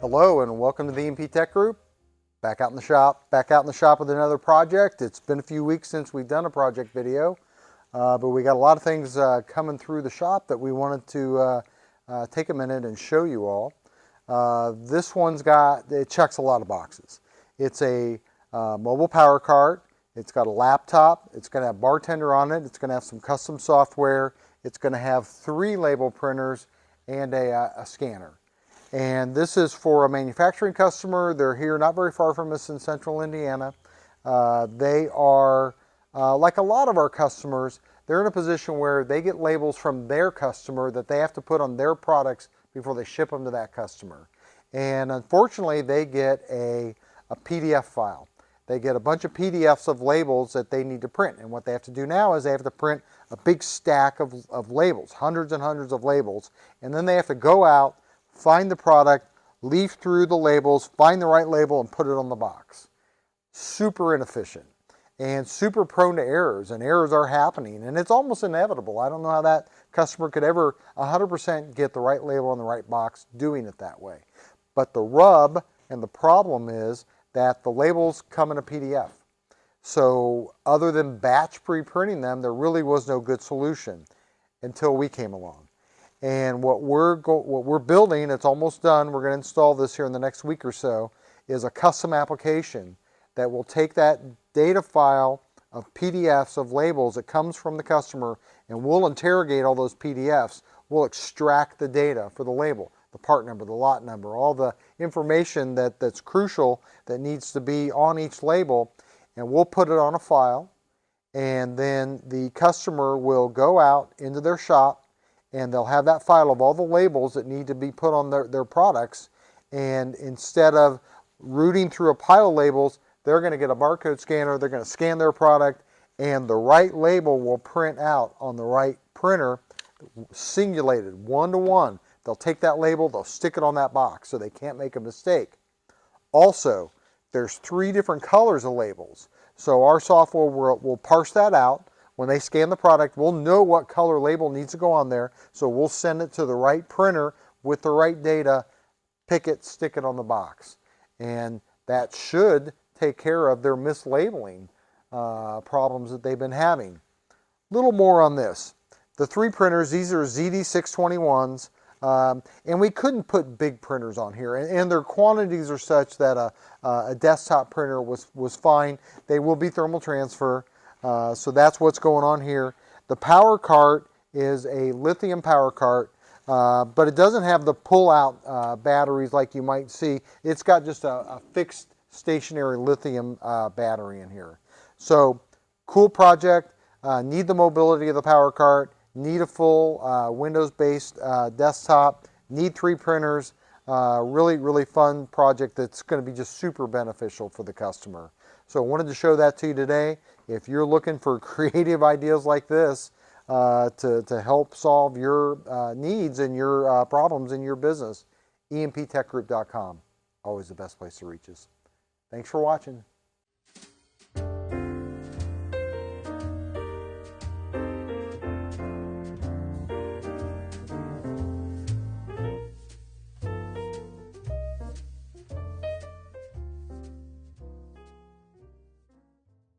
Hello and welcome to the EMP Tech Group. Back out in the shop with another project. It's been a few weeks since we've done a project video, but we got a lot of things coming through the shop that we wanted to take a minute and show you all. This one's it checks a lot of boxes. It's a mobile power cart. It's got a laptop. It's going to have bartender on it. It's going to have some custom software. It's going to have 3 label printers and a scanner. And this is for a manufacturing customer. They're here not very far from us in central Indiana. They are, like a lot of our customers, they're in a position where they get labels from their customer that they have to put on their products before they ship them to that customer. And unfortunately, they get a PDF file. They get a bunch of PDFs of labels that they need to print. And what they have to do now is they have to print a big stack of labels, hundreds and hundreds of labels. And then they have to go out, find the product, leaf through the labels, find the right label, and put it on the box. Super inefficient and super prone to errors, and errors are happening, and it's almost inevitable. I don't know how that customer could ever 100% get the right label on the right box doing it that way. But the rub and the problem is that the labels come in a PDF. So other than batch pre-printing them, there really was no good solution until we came along. And what we're building, it's almost done, we're going to install this here in the next week or so, is a custom application that will take that data file of PDFs of labels that comes from the customer, and we'll interrogate all those PDFs. We'll extract the data for the label, the part number, the lot number, all the information that's crucial that needs to be on each label, and we'll put it on a file, and then the customer will go out into their shop, and they'll have that file of all the labels that need to be put on their products. And instead of rooting through a pile of labels, they're going to get a barcode scanner, they're going to scan their product, and the right label will print out on the right printer, singulated, one-to-one. They'll take that label, they'll stick it on that box so they can't make a mistake. Also, there's 3 different colors of labels. So our software will parse that out. When they scan the product, we'll know what color label needs to go on there, so we'll send it to the right printer with the right data, pick it, stick it on the box. And that should take care of their mislabeling problems that they've been having. A little more on this. The 3 printers, these are ZD621s, and we couldn't put big printers on here, and their quantities are such that a desktop printer was fine. They will be thermal transfer. So that's what's going on here. The power cart is a lithium power cart, but it doesn't have the pull-out batteries like you might see. It's got just a fixed stationary lithium battery in here. So cool project, need the mobility of the power cart, need a full Windows-based desktop, need 3 printers. Really, really fun project that's going to be just super beneficial for the customer. So I wanted to show that to you today. If you're looking for creative ideas like this to help solve your needs and your problems in your business, emptechgroup.com, always the best place to reach us. Thanks for watching.